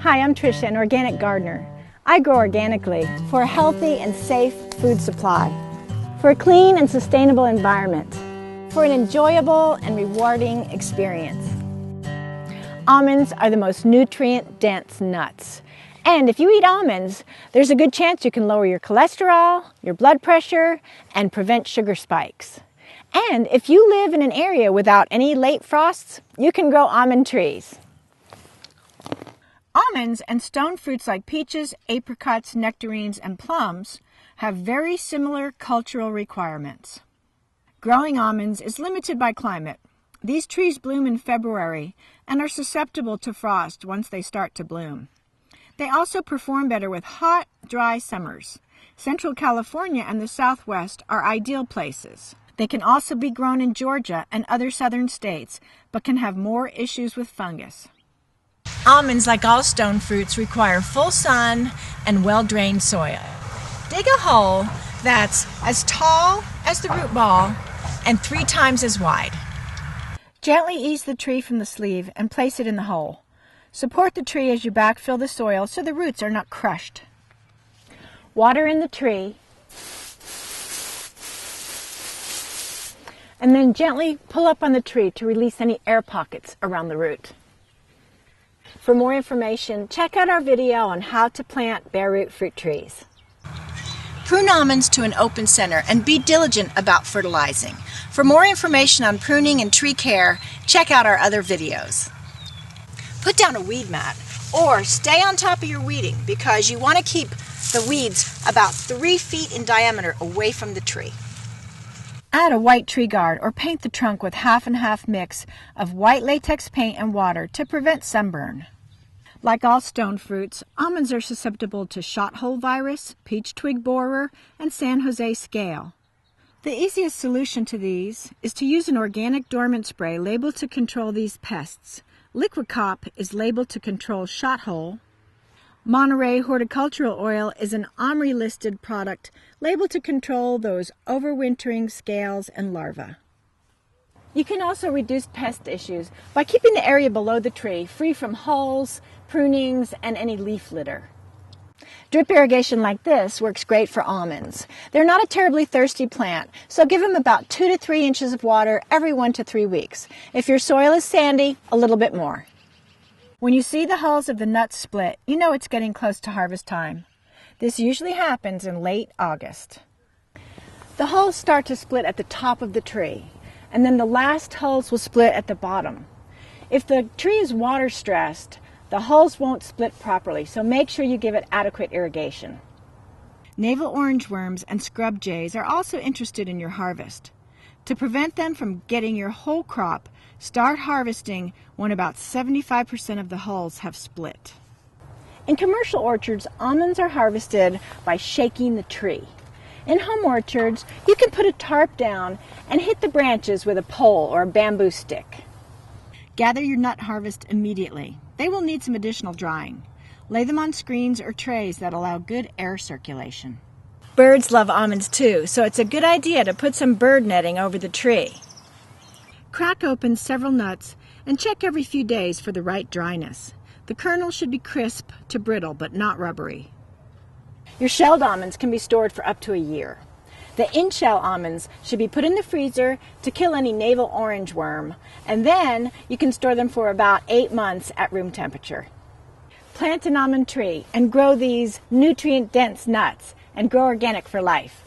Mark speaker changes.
Speaker 1: Hi, I'm Tricia, an organic gardener. I grow organically for a healthy and safe food supply, for a clean and sustainable environment, for an enjoyable and rewarding experience. Almonds are the most nutrient-dense nuts. And if you eat almonds, there's a good chance you can lower your cholesterol, your blood pressure, and prevent sugar spikes. And if you live in an area without any late frosts, you can grow almond trees. Almonds and stone fruits like peaches, apricots, nectarines, and plums have very similar cultural requirements. Growing almonds is limited by climate. These trees bloom in February and are susceptible to frost once they start to bloom. They also perform better with hot, dry summers. Central California and the Southwest are ideal places. They can also be grown in Georgia and other southern states, but can have more issues with fungus. Almonds, like all stone fruits, require full sun and well-drained soil. Dig a hole that's as tall as the root ball and 3 times as wide. Gently ease the tree from the sleeve and place it in the hole. Support the tree as you backfill the soil so the roots are not crushed. Water in the tree, and then gently pull up on the tree to release any air pockets around the root. For more information, check out our video on how to plant bare root fruit trees. Prune almonds to an open center and be diligent about fertilizing. For more information on pruning and tree care, check out our other videos. Put down a weed mat or stay on top of your weeding because you want to keep the weeds about 3 feet in diameter away from the tree. Add a white tree guard or paint the trunk with half and half mix of white latex paint and water to prevent sunburn. Like all stone fruits, almonds are susceptible to shot hole virus, peach twig borer, and San Jose scale. The easiest solution to these is to use an organic dormant spray labeled to control these pests. Liquid Cop is labeled to control shot hole. Monterey horticultural oil is an OMRI-listed product labeled to control those overwintering scales and larvae. You can also reduce pest issues by keeping the area below the tree free from holes, prunings, and any leaf litter. Drip irrigation like this works great for almonds. They're not a terribly thirsty plant, so give them about 2 to 3 inches of water every 1 to 3 weeks. If your soil is sandy, a little bit more. When you see the hulls of the nuts split, you know it's getting close to harvest time. This usually happens in late August. The hulls start to split at the top of the tree, and then the last hulls will split at the bottom. If the tree is water stressed, the hulls won't split properly, so make sure you give it adequate irrigation. Navel orange worms and scrub jays are also interested in your harvest. To prevent them from getting your whole crop, start harvesting when about 75% of the hulls have split. In commercial orchards, almonds are harvested by shaking the tree. In home orchards, you can put a tarp down and hit the branches with a pole or a bamboo stick. Gather your nut harvest immediately. They will need some additional drying. Lay them on screens or trays that allow good air circulation. Birds love almonds too, so it's a good idea to put some bird netting over the tree. Crack open several nuts and check every few days for the right dryness. The kernel should be crisp to brittle, but not rubbery. Your shelled almonds can be stored for up to a year. The in-shell almonds should be put in the freezer to kill any navel orange worm, and then you can store them for about 8 months at room temperature. Plant an almond tree and grow these nutrient-dense nuts and grow organic for life.